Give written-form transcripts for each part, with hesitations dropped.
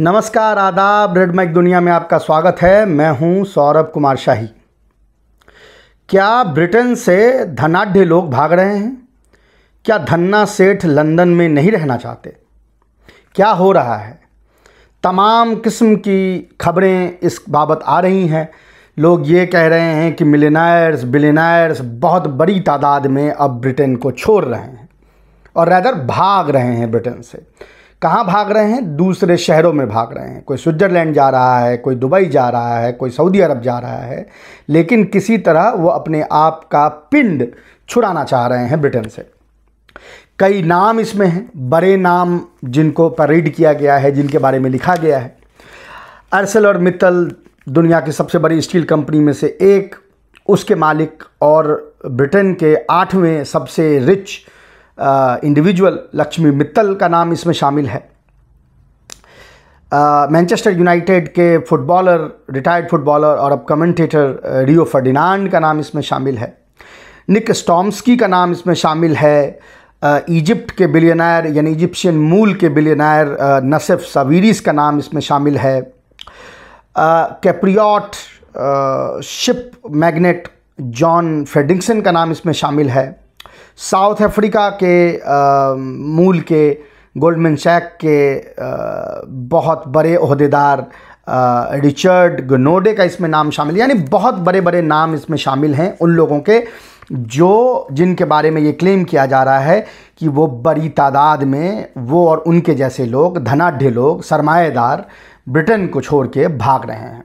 नमस्कार, आदाब। Red mic दुनिया में आपका स्वागत है। मैं हूं सौरभ कुमार शाही। क्या ब्रिटेन से धनाढ्य लोग भाग रहे हैं? क्या धन्ना सेठ लंदन में नहीं रहना चाहते? क्या हो रहा है? तमाम किस्म की खबरें इस बाबत आ रही हैं। लोग ये कह रहे हैं कि मिलियनेयर्स बिलियनेयर्स बहुत बड़ी तादाद में अब ब्रिटेन को छोड़ रहे हैं और रैदर भाग रहे हैं ब्रिटेन से। कहाँ भाग रहे हैं? दूसरे शहरों में भाग रहे हैं। कोई स्विट्ज़रलैंड जा रहा है, कोई दुबई जा रहा है, कोई सऊदी अरब जा रहा है, लेकिन किसी तरह वो अपने आप का पिंड छुड़ाना चाह रहे हैं ब्रिटेन से। कई नाम इसमें हैं, बड़े नाम जिनको पैरेड किया गया है, जिनके बारे में लिखा गया है। ArcelorMittal दुनिया की सबसे बड़ी स्टील कंपनी में से एक, उसके मालिक और ब्रिटेन के 8वें सबसे रिच इंडिविजुअल लक्ष्मी मित्तल का नाम इसमें शामिल है। मैनचेस्टर यूनाइटेड के फुटबॉलर, रिटायर्ड फुटबॉलर और अब कमेंटेटर रियो फर्डिनांड का नाम इसमें शामिल है। निक स्टॉम्स्की का नाम इसमें शामिल है। इजिप्ट के बिलियनर यानी इजिप्शियन मूल के बिलियनर नसेफ साविरिस का नाम इसमें शामिल है। कैप्रियट शिप मैग्नेट जॉन फ्रेडरिक्सन का नाम इसमें शामिल है। साउथ अफ्रीका के मूल के गोल्डमैन सैक के बहुत बड़े ओहदेदार रिचर्ड गनोडे का इसमें नाम शामिल है। यानी बहुत बड़े बड़े नाम इसमें शामिल हैं उन लोगों के जिनके बारे में ये क्लेम किया जा रहा है कि वो बड़ी तादाद में वो और उनके जैसे लोग, धनाढ्य लोग, सरमाएदार ब्रिटेन को छोड़ के भाग रहे हैं।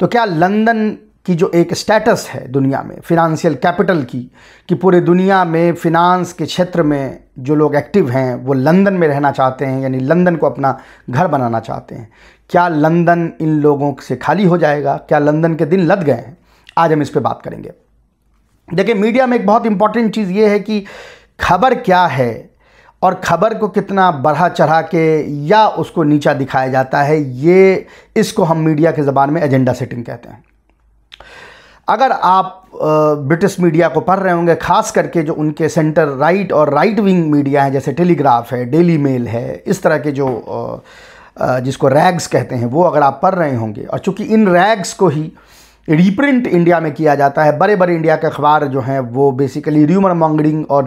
तो क्या लंदन की जो एक स्टेटस है दुनिया में फिनेंशियल कैपिटल की, कि पूरे दुनिया में फिनांस के क्षेत्र में जो लोग एक्टिव हैं वो लंदन में रहना चाहते हैं, यानी लंदन को अपना घर बनाना चाहते हैं, क्या लंदन इन लोगों से खाली हो जाएगा? क्या लंदन के दिन लद गए हैं? आज हम इस पे बात करेंगे। देखिए, मीडिया में एक बहुत इंपॉर्टेंट चीज़ ये है कि खबर क्या है और खबर को कितना बढ़ा चढ़ा के या उसको नीचा दिखाया जाता है, इसको हम मीडिया के ज़बान में एजेंडा सेटिंग कहते हैं। अगर आप ब्रिटिश मीडिया को पढ़ रहे होंगे, ख़ास करके जो उनके सेंटर राइट और राइट विंग मीडिया हैं, जैसे टेलीग्राफ है, डेली मेल है, इस तरह के जो जिसको रैग्स कहते हैं, वो अगर आप पढ़ रहे होंगे, और चूँकि इन रैग्स को ही रीप्रिंट इंडिया में किया जाता है, बड़े बड़े इंडिया के अखबार जो हैं वो बेसिकली र्यूमर मॉन्गरिंग और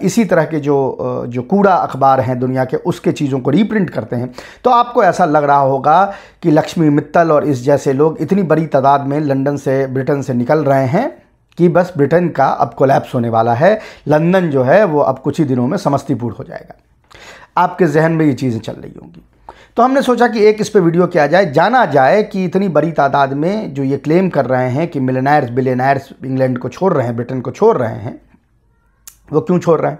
इसी तरह के जो कूड़ा अखबार हैं दुनिया के, उसके चीज़ों को रीप्रिंट करते हैं, तो आपको ऐसा लग रहा होगा कि लक्ष्मी मित्तल और इस जैसे लोग इतनी बड़ी तादाद में लंदन से, ब्रिटेन से निकल रहे हैं कि बस ब्रिटेन का अब कोलैप्स होने वाला है, लंदन जो है वो अब कुछ ही दिनों में समस्तीपुर हो जाएगा। आपके जहन में ये चीज़ें चल रही होंगी। तो हमने सोचा कि एक इस पे वीडियो किया जाए, जाना जाए कि इतनी बड़ी तादाद में जो ये क्लेम कर रहे हैं कि मिलियनेयर्स बिलियनेयर्स इंग्लैंड को छोड़ रहे हैं, ब्रिटेन को छोड़ रहे हैं, वो क्यों छोड़ रहे हैं,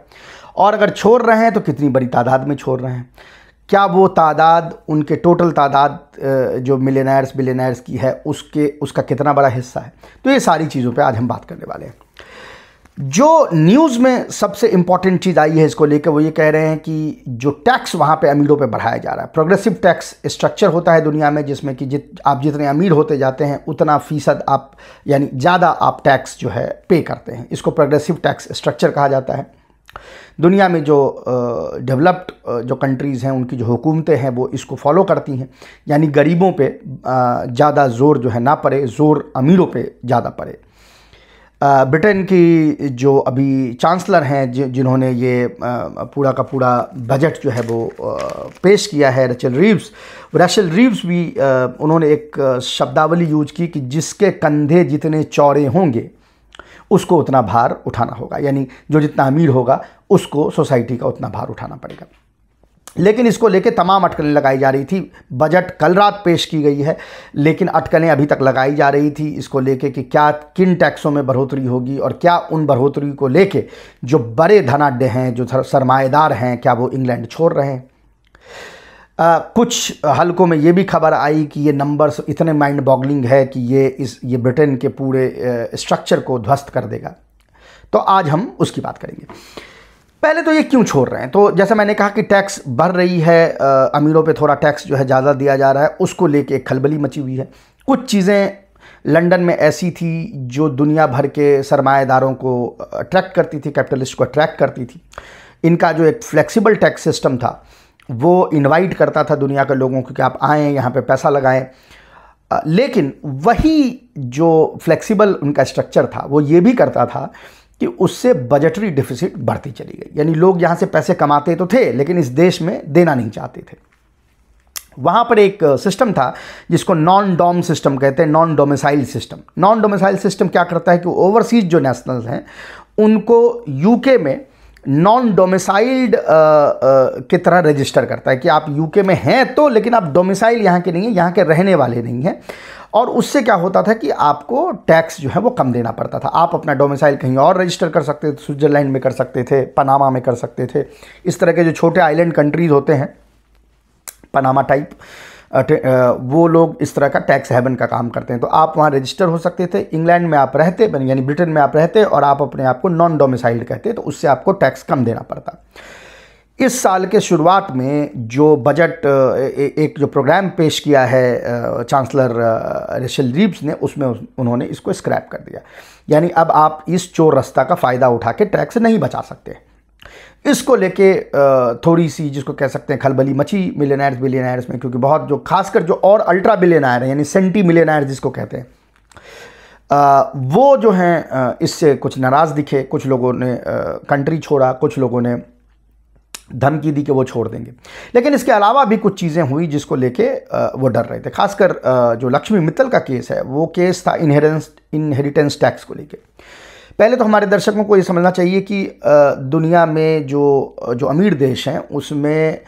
और अगर छोड़ रहे हैं तो कितनी बड़ी तादाद में छोड़ रहे हैं। क्या वो तादाद, उनके टोटल तादाद जो मिलियनेयर्स बिलियनेयर्स की है, उसका कितना बड़ा हिस्सा है। तो ये सारी चीज़ों पे आज हम बात करने वाले हैं। जो न्यूज़ में सबसे इम्पॉर्टेंट चीज़ आई है इसको लेकर, वो ये कह रहे हैं कि जो टैक्स वहाँ पे अमीरों पे बढ़ाया जा रहा है, प्रोग्रेसिव टैक्स स्ट्रक्चर होता है दुनिया में, जिसमें कि आप जितने अमीर होते जाते हैं उतना फ़ीसद आप, यानी ज़्यादा आप टैक्स जो है पे करते हैं। इसको प्रोग्रेसिव टैक्स स्ट्रक्चर कहा जाता है। दुनिया में जो डेवलप्ड जो कंट्रीज़ हैं, उनकी जो हुकूमतें हैं वो इसको फॉलो करती हैं, यानी गरीबों पे ज़्यादा ज़ोर जो है ना पड़े, ज़ोर अमीरों पे ज़्यादा पड़े। ब्रिटेन की जो अभी चांसलर हैं, जिन्होंने ये पूरा का पूरा बजट जो है वो पेश किया है, रेचल रीव्स भी उन्होंने एक शब्दावली यूज की कि जिसके कंधे जितने चौड़े होंगे उसको उतना भार उठाना होगा, यानी जो जितना अमीर होगा उसको सोसाइटी का उतना भार उठाना पड़ेगा। लेकिन इसको लेके तमाम अटकलें लगाई जा रही थी। बजट कल रात पेश की गई है, लेकिन अटकलें अभी तक लगाई जा रही थी इसको लेके कि क्या, किन टैक्सों में बढ़ोतरी होगी और क्या उन बढ़ोतरी को लेके जो बड़े धनाढ्य हैं, जो सरमाएदार हैं, क्या वो इंग्लैंड छोड़ रहे हैं। कुछ हलकों में ये भी खबर आई कि ये नंबर्स इतने माइंड बॉगलिंग है कि ये ब्रिटेन के पूरे स्ट्रक्चर को ध्वस्त कर देगा। तो आज हम उसकी बात करेंगे। पहले तो ये क्यों छोड़ रहे हैं? तो जैसे मैंने कहा कि टैक्स बढ़ रही है, अमीरों पे थोड़ा टैक्स जो है ज़्यादा दिया जा रहा है, उसको लेके एक खलबली मची हुई है। कुछ चीज़ें लंदन में ऐसी थी जो दुनिया भर के सरमाएदारों को अट्रैक्ट करती थी, कैपिटलिस्ट को अट्रैक्ट करती थी। इनका जो एक फ्लेक्सिबल टैक्स सिस्टम था वो इनवाइट करता था दुनिया के लोगों को कि आप आएँ यहाँ पे पैसा लगाएं। लेकिन वही जो फ्लेक्सिबल उनका स्ट्रक्चर था वो ये भी करता था कि उससे बजटरी डिफिसिट बढ़ती चली गई। यानी लोग यहाँ से पैसे कमाते तो थे लेकिन इस देश में देना नहीं चाहते थे। वहाँ पर एक सिस्टम था जिसको नॉन डोम सिस्टम कहते हैं, non domicile system. Non domicile system क्या करता है कि ओवरसीज जो नेशनल्स हैं उनको यूके में नॉन डोमिसाइल्ड की तरह रजिस्टर करता है कि आप यूके में हैं तो, लेकिन आप डोमिसाइल यहाँ के नहीं हैं, यहाँ के रहने वाले नहीं हैं। और उससे क्या होता था कि आपको टैक्स जो है वो कम देना पड़ता था। आप अपना डोमिसाइल कहीं और रजिस्टर कर सकते थे, स्विट्ज़रलैंड में कर सकते थे, पनामा में कर सकते थे। इस तरह के जो छोटे आइलैंड कंट्रीज़ होते हैं पनामा टाइप, वो लोग इस तरह का टैक्स हेवन का काम करते हैं। तो आप वहाँ रजिस्टर हो सकते थे। इंग्लैंड में आप रहते यानी ब्रिटेन में आप रहते और आप अपने आप को नॉन डोमिसाइल्ड कहते, तो उससे आपको टैक्स कम देना पड़ता। इस साल के शुरुआत में जो बजट एक जो प्रोग्राम पेश किया है चांसलर रेचल रीव्स ने, उसमें उन्होंने इसको स्क्रैप कर दिया। यानी अब आप इस चोर रास्ता का फ़ायदा उठा के टैक्स नहीं बचा सकते। इसको लेके थोड़ी सी जिसको कह सकते हैं खलबली मची मिलियनर्स बिलियनर्स में, क्योंकि बहुत जो खासकर जो और अल्ट्रा बिलियनर हैं यानी सेंटी मिलियनर जिसको कहते हैं, वो जो हैं इससे कुछ नाराज़ दिखे। कुछ लोगों ने कंट्री छोड़ा, कुछ लोगों ने धमकी दी कि वो छोड़ देंगे। लेकिन इसके अलावा भी कुछ चीज़ें हुई जिसको लेके वो डर रहे थे। खासकर जो लक्ष्मी मित्तल का केस है वो केस था इनहेरिटेंस टैक्स को लेके। पहले तो हमारे दर्शकों को ये समझना चाहिए कि दुनिया में जो अमीर देश हैं उसमें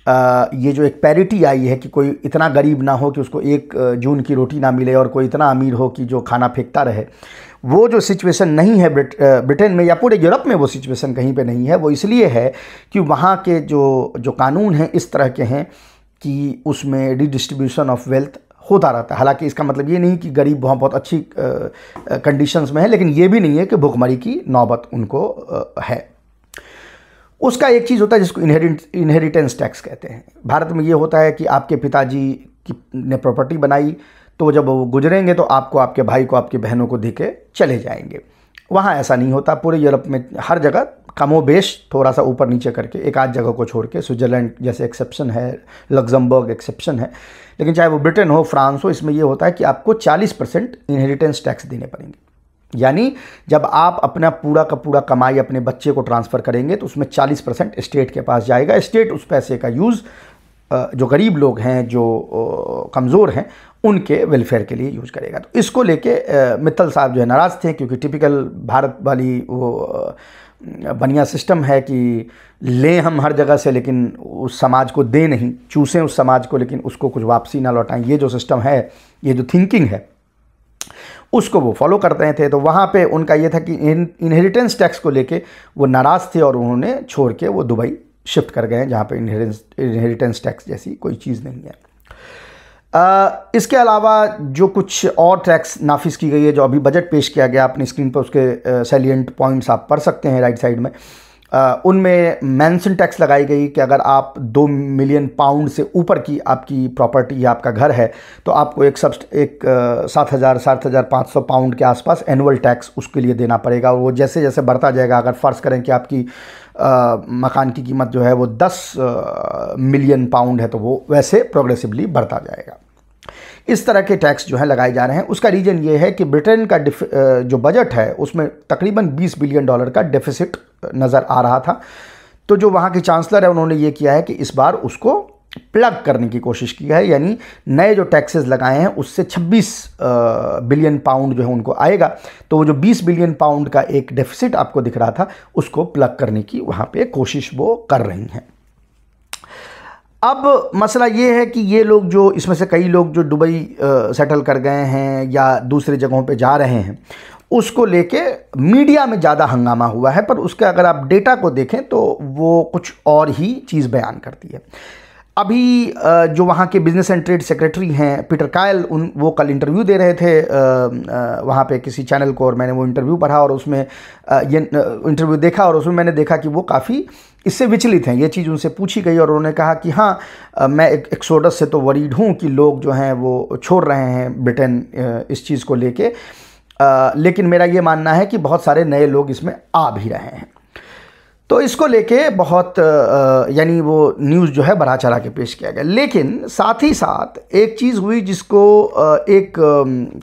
ये जो एक पैरिटी आई है कि कोई इतना गरीब ना हो कि उसको एक जून की रोटी ना मिले और कोई इतना अमीर हो कि जो खाना फेंकता रहे, वो जो सिचुएशन नहीं है ब्रिटेन में या पूरे यूरोप में, वो सिचुएशन कहीं पे नहीं है। वो इसलिए है कि वहाँ के जो कानून हैं इस तरह के हैं कि उसमें रिडिस्ट्रीब्यूशन ऑफ वेल्थ होता रहता है। हालांकि इसका मतलब ये नहीं कि गरीब वहाँ बहुत अच्छी कंडीशंस में है, लेकिन ये भी नहीं है कि भुखमरी की नौबत उनको है। उसका एक चीज़ होता है जिसको इनहेरिटेंस टैक्स कहते हैं। भारत में ये होता है कि आपके पिताजी ने प्रॉपर्टी बनाई तो जब वो गुजरेंगे तो आपको, आपके भाई को, आपकी बहनों को दे के चले जाएंगे। वहाँ ऐसा नहीं होता। पूरे यूरोप में हर जगह कमोबेश थोड़ा सा ऊपर नीचे करके, एक आध जगह को छोड़ के, स्विट्ज़रलैंड जैसे एक्सेप्शन है, लग्जमबर्ग एक्सेप्शन है, लेकिन चाहे वो ब्रिटेन हो, फ्रांस हो, इसमें ये होता है कि आपको 40% इनहेरिटेंस टैक्स देने पड़ेंगे। यानी जब आप अपना पूरा का पूरा कमाई अपने बच्चे को ट्रांसफ़र करेंगे तो उसमें 40% स्टेट के पास जाएगा। स्टेट उस पैसे का यूज़ जो गरीब लोग हैं, जो कमज़ोर हैं, उनके वेलफेयर के लिए यूज़ करेगा। तो इसको लेके मित्तल साहब जो है नाराज़ थे, क्योंकि टिपिकल भारत वाली वो बनिया सिस्टम है कि लें हम हर जगह से लेकिन उस समाज को दें नहीं, चूसें उस समाज को लेकिन उसको कुछ वापसी ना लौटाएं। ये जो सिस्टम है, ये जो थिंकिंग है, उसको वो फॉलो करते थे। तो वहाँ पे उनका ये था कि इनहेरिटेंस टैक्स को लेके वो नाराज़ थे और उन्होंने छोड़ के वो दुबई शिफ्ट कर गए हैं, जहाँ पे इनहेरिटेंस टैक्स जैसी कोई चीज़ नहीं है। इसके अलावा जो कुछ और टैक्स नाफिज की गई है, जो अभी बजट पेश किया गया, अपनी स्क्रीन पर उसके सैलिएंट पॉइंट्स आप पढ़ सकते हैं राइट साइड में। उनमें मेंशन टैक्स लगाई गई कि अगर आप 2 मिलियन पाउंड से ऊपर की आपकी प्रॉपर्टी या आपका घर है तो आपको एक 7,500 पाउंड के आसपास एनुअल टैक्स उसके लिए देना पड़ेगा। और वो जैसे जैसे बढ़ता जाएगा, अगर फ़र्ज़ करें कि आपकी मकान की कीमत जो है वो 10 मिलियन पाउंड है तो वो वैसे प्रोग्रेसिवली बढ़ता जाएगा। इस तरह के टैक्स जो है लगाए जा रहे हैं। उसका रीज़न ये है कि ब्रिटेन का जो बजट है उसमें तकरीबन $20 बिलियन का डेफिसिट नज़र आ रहा था। तो जो वहाँ के चांसलर है उन्होंने ये किया है कि इस बार उसको प्लग करने की कोशिश की है, यानी नए जो टैक्सेस लगाए हैं उससे 26 बिलियन पाउंड जो है उनको आएगा। तो वो जो 20 बिलियन पाउंड का एक डेफिसिट आपको दिख रहा था उसको प्लग करने की वहाँ पे कोशिश वो कर रही हैं। अब मसला ये है कि ये लोग जो, इसमें से कई लोग जो दुबई सेटल कर गए हैं या दूसरी जगहों पे जा रहे हैं, उसको लेके मीडिया में ज़्यादा हंगामा हुआ है, पर उसके अगर आप डेटा को देखें तो वो कुछ और ही चीज़ बयान करती है। अभी जो वहाँ के बिजनेस एंड ट्रेड सेक्रेटरी हैं पीटर कायल, वो कल इंटरव्यू दे रहे थे वहाँ पे किसी चैनल को, और मैंने वो इंटरव्यू पढ़ा और उसमें ये इंटरव्यू देखा और उसमें मैंने देखा कि वो काफ़ी इससे विचलित हैं। ये चीज़ उनसे पूछी गई और उन्होंने कहा कि हाँ, मैं एक्सोडस से तो वरीड हूँ कि लोग जो हैं वो छोड़ रहे हैं ब्रिटेन इस चीज़ को लेके, लेकिन मेरा ये मानना है कि बहुत सारे नए लोग इसमें आ भी रहे हैं। तो इसको लेके बहुत यानी वो न्यूज़ जो है बढ़ा चढ़ा के पेश किया गया। लेकिन साथ ही साथ एक चीज़ हुई जिसको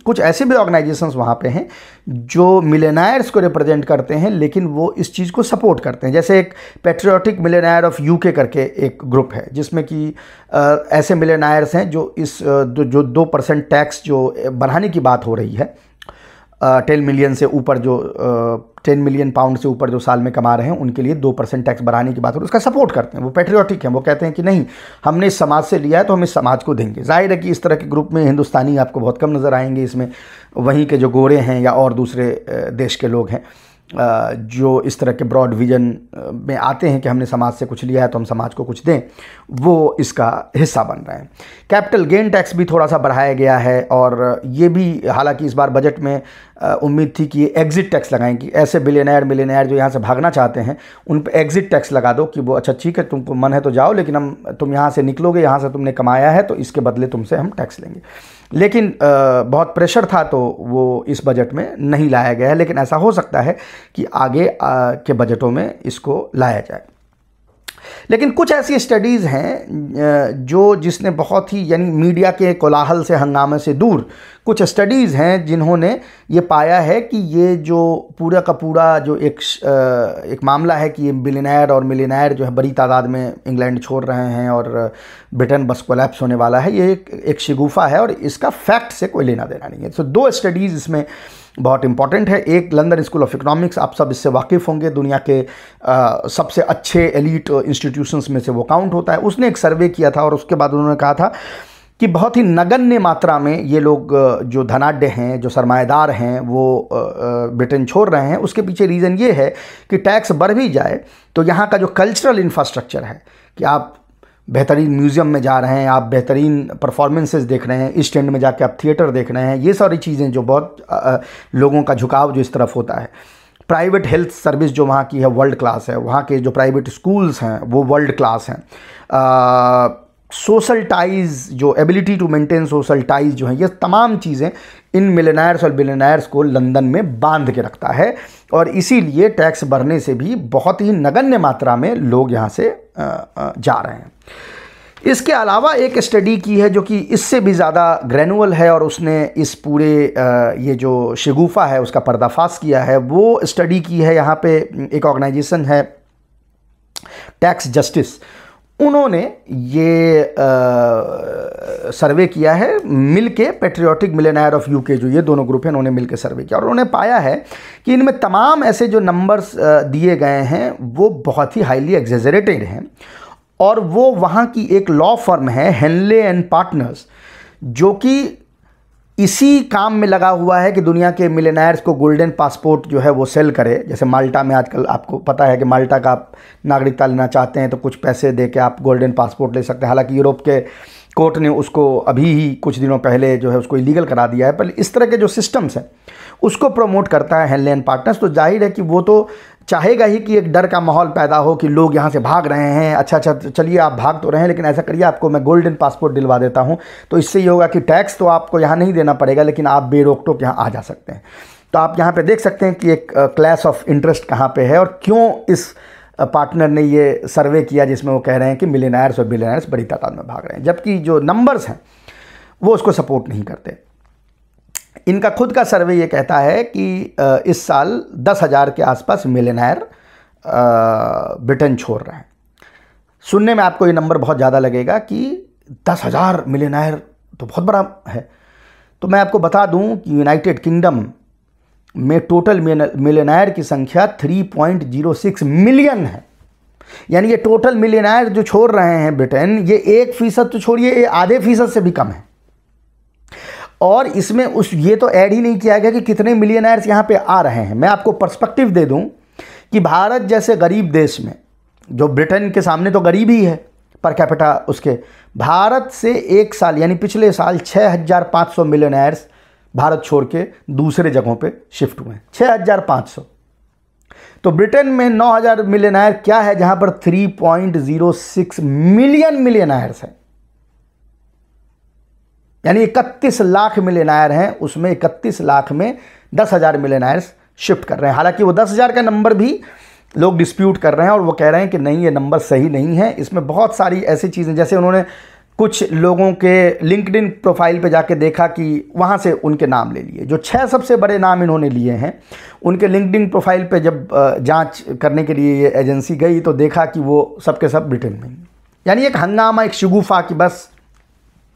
कुछ ऐसे भी ऑर्गेनाइजेशंस वहाँ पे हैं जो मिलियनेयर्स को रिप्रेजेंट करते हैं, लेकिन वो इस चीज़ को सपोर्ट करते हैं। जैसे एक पैट्रियोटिक मिलियनेयर ऑफ यूके करके एक ग्रुप है, जिसमें कि ऐसे मिलियनेयर्स हैं जो इस जो 2% टैक्स जो बढ़ाने की बात हो रही है, 10 मिलियन से ऊपर जो 10 मिलियन पाउंड से ऊपर जो साल में कमा रहे हैं उनके लिए 2% टैक्स बढ़ाने की बात हो रही है, उसका सपोर्ट करते हैं। वो पैट्रियोटिक हैं, वो कहते हैं कि नहीं, हमने इस समाज से लिया है तो हम इस समाज को देंगे। जाहिर है कि इस तरह के ग्रुप में हिंदुस्तानी आपको बहुत कम नज़र आएंगे, इसमें वहीं के जो गोरे हैं या और दूसरे देश के लोग हैं जो इस तरह के ब्रॉड विजन में आते हैं कि हमने समाज से कुछ लिया है तो हम समाज को कुछ दें, वो इसका हिस्सा बन रहे हैं। कैपिटल गेन टैक्स भी थोड़ा सा बढ़ाया गया है, और ये भी हालांकि इस बार बजट में उम्मीद थी कि एग्ज़िट टैक्स लगाएंगे। ऐसे बिलियनर मिलियनर जो यहाँ से भागना चाहते हैं उन पर एग्ज़िट टैक्स लगा दो कि वो अच्छा ठीक है, तुमको मन है तो जाओ, लेकिन तुम यहाँ से निकलोगे, यहाँ से तुमने कमाया है तो इसके बदले तुमसे हम टैक्स लेंगे। लेकिन बहुत प्रेशर था तो वो इस बजट में नहीं लाया गया है, लेकिन ऐसा हो सकता है कि आगे के बजटों में इसको लाया जाए। लेकिन कुछ ऐसी स्टडीज़ हैं जिसने बहुत ही यानी मीडिया के कोलाहल से, हंगामे से दूर कुछ स्टडीज़ हैं जिन्होंने ये पाया है कि ये जो पूरा का पूरा जो एक मामला है कि ये बिलियनर और मिलियनर जो है बड़ी तादाद में इंग्लैंड छोड़ रहे हैं और ब्रिटेन बस कोलैप्स होने वाला है, ये एक शिगुफा है और इसका फैक्ट से कोई लेना देना नहीं है। तो 2 स्टडीज़ इसमें बहुत इंपॉर्टेंट है। एक लंदन स्कूल ऑफ इकोनॉमिक्स, आप सब इससे वाकिफ़ होंगे, दुनिया के सबसे अच्छे एलीट इंस्टीट्यूशंस में से वो काउंट होता है। उसने एक सर्वे किया था और उसके बाद उन्होंने कहा था कि बहुत ही नगण्य मात्रा में ये लोग जो धनाढ्य हैं, जो सरमाएदार हैं, वो ब्रिटेन छोड़ रहे हैं। उसके पीछे रीज़न ये है कि टैक्स बढ़ भी जाए तो यहाँ का जो कल्चरल इंफ्रास्ट्रक्चर है कि आप बेहतरीन म्यूज़ियम में जा रहे हैं, आप बेहतरीन परफॉर्मेंसेस देख रहे हैं, ईस्ट एंड में जाके आप थिएटर देख रहे हैं, ये सारी चीज़ें जो बहुत लोगों का झुकाव जो इस तरफ होता है। प्राइवेट हेल्थ सर्विस जो वहाँ की है वर्ल्ड क्लास है, वहाँ के जो प्राइवेट स्कूल्स हैं वो वर्ल्ड क्लास हैं। सोशल टाइज़, जो ability to maintain social ties जो हैं, ये तमाम चीज़ें इन मिलियनर्स और बिलियनर्स को लंदन में बांध के रखता है, और इसीलिए टैक्स बढ़ने से भी बहुत ही नगण्य मात्रा में लोग यहाँ से जा रहे हैं। इसके अलावा एक स्टडी की है जो कि इससे भी ज़्यादा ग्रैनुअल है और उसने इस पूरे ये जो शिगुफा है उसका पर्दाफाश किया है। वो स्टडी की है यहाँ पे एक ऑर्गेनाइजेशन है टैक्स जस्टिस, उन्होंने ये सर्वे किया है मिलके, पैट्रियोटिक मिलियनेयर ऑफ यूके जो ये दोनों ग्रुप हैं उन्होंने मिलके सर्वे किया, और उन्होंने पाया है कि इनमें तमाम ऐसे जो नंबर्स दिए गए हैं वो बहुत ही हाईली एग्जेजरेटेड हैं। और वो वहाँ की एक लॉ फर्म है हेनले एंड पार्टनर्स, जो कि इसी काम में लगा हुआ है कि दुनिया के मिलियनेयर्स को गोल्डन पासपोर्ट जो है वो सेल करे। जैसे माल्टा में आजकल आपको पता है कि माल्टा का आप नागरिकता लेना चाहते हैं तो कुछ पैसे दे के आप गोल्डन पासपोर्ट ले सकते हैं। हालांकि यूरोप के कोर्ट ने उसको अभी ही कुछ दिनों पहले जो है उसको इलीगल करा दिया है, पर इस तरह के जो सिस्टम्स हैं उसको प्रमोट करता है हेनले एंड पार्टनर्स। तो जाहिर है कि वो तो चाहेगा ही कि एक डर का माहौल पैदा हो कि लोग यहाँ से भाग रहे हैं, अच्छा चलिए आप भाग तो रहे हैं लेकिन ऐसा करिए आपको मैं गोल्डन पासपोर्ट दिलवा देता हूँ, तो इससे ये होगा कि टैक्स तो आपको यहाँ नहीं देना पड़ेगा लेकिन आप बेरोक टोक यहाँ आ जा सकते हैं। तो आप यहाँ पे देख सकते हैं कि एक क्लास ऑफ इंटरेस्ट कहाँ पे है और क्यों इस पार्टनर ने ये सर्वे किया जिसमें वो कह रहे हैं कि मिलियनेयर्स और बिलियनेयर्स बड़ी तादाद में भाग रहे हैं, जबकि जो नंबर्स हैं वो उसको सपोर्ट नहीं करते। इनका खुद का सर्वे ये कहता है कि इस साल 10,000 के आसपास मिलियनेयर ब्रिटेन छोड़ रहे हैं। सुनने में आपको ये नंबर बहुत ज़्यादा लगेगा कि 10,000 मिलियनेयर तो बहुत बड़ा है, तो मैं आपको बता दूं कि यूनाइटेड किंगडम में टोटल मिलियनेयर की संख्या 3.06 मिलियन है। यानी ये टोटल मिलियनेयर जो छोड़ रहे हैं ब्रिटेन, ये 1% तो छोड़िए, ये आधे फीसद से भी कम है। और इसमें ये तो ऐड ही नहीं किया गया कि कितने मिलियनेयर्स यहाँ पे आ रहे हैं। मैं आपको पर्सपेक्टिव दे दूं कि भारत जैसे गरीब देश में, जो ब्रिटेन के सामने तो गरीब ही है पर कैपिटा उसके, भारत से एक साल यानी पिछले साल 6,500 मिलियनेयर्स भारत छोड़ के दूसरे जगहों पे शिफ्ट हुए हैं। 6,500। तो ब्रिटेन में 9,000 मिलियनेयर क्या है जहां पर 3.06 मिलियन मिलियनेयर्स हैं, यानी 31 लाख मिलियनेयर हैं, उसमें 31 लाख में 10,000 मिलियनेयर्स शिफ्ट कर रहे हैं। हालांकि वो 10,000 का नंबर भी लोग डिस्प्यूट कर रहे हैं और वो कह रहे हैं कि नहीं, ये नंबर सही नहीं है। इसमें बहुत सारी ऐसी चीज़ें, जैसे उन्होंने कुछ लोगों के लिंक्डइन प्रोफाइल पे जाके देखा कि वहाँ से उनके नाम ले लिए, जो 6 सबसे बड़े नाम इन्होंने लिए हैं, उनके लिंक्डइन प्रोफाइल पे जब जांच करने के लिए ये एजेंसी गई तो देखा कि वो सब के सब ब्रिटेन में। यानी एक हंगामा, एक शगुफा कि बस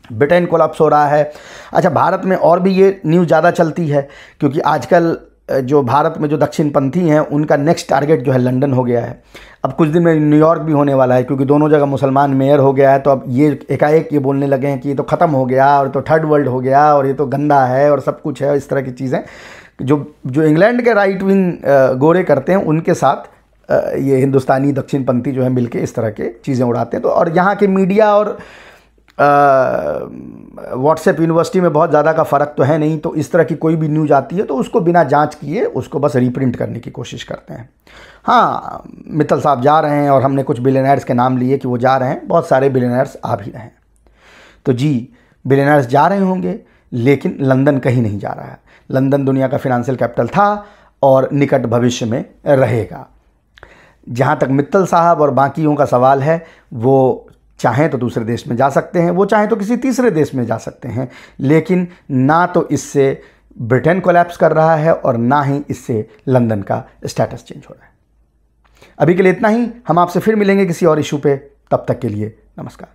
ब्रिटेन कोलैप्स हो रहा है। अच्छा, भारत में और भी ये न्यूज़ ज़्यादा चलती है क्योंकि आजकल जो भारत में जो दक्षिणपंथी हैं उनका नेक्स्ट टारगेट जो है लंदन हो गया है। अब कुछ दिन में न्यूयॉर्क भी होने वाला है क्योंकि दोनों जगह मुसलमान मेयर हो गया है। तो अब ये एकाएक ये बोलने लगे हैं कि ये तो ख़त्म हो गया और तो थर्ड वर्ल्ड हो गया और ये तो गंदा है और सब कुछ है, इस तरह की चीज़ें जो इंग्लैंड के राइट विंग गोरे करते हैं उनके साथ ये हिंदुस्तानी दक्षिणपंथी जो है मिलके इस तरह के चीज़ें उड़ाते हैं। तो और यहाँ के मीडिया और व्हाट्सएप यूनिवर्सिटी में बहुत ज़्यादा का फ़र्क तो है नहीं, तो इस तरह की कोई भी न्यूज़ आती है तो उसको बिना जांच किए उसको बस रीप्रिंट करने की कोशिश करते हैं। हाँ, मित्तल साहब जा रहे हैं और हमने कुछ बिलियनर्स के नाम लिए कि वो जा रहे हैं, बहुत सारे बिलियनर्स आ भी रहे हैं। तो जी, बिलियनर्स जा रहे होंगे, लेकिन लंदन कहीं नहीं जा रहा है। लंदन दुनिया का फिनेंशियल कैपिटल था और निकट भविष्य में रहेगा। जहाँ तक मित्तल साहब और बाकियों का सवाल है, वो चाहें तो दूसरे देश में जा सकते हैं, वो चाहें तो किसी तीसरे देश में जा सकते हैं, लेकिन ना तो इससे ब्रिटेन कोलैप्स कर रहा है और ना ही इससे लंदन का स्टेटस चेंज हो रहा है। अभी के लिए इतना ही। हम आपसे फिर मिलेंगे किसी और इशू पे। तब तक के लिए नमस्कार।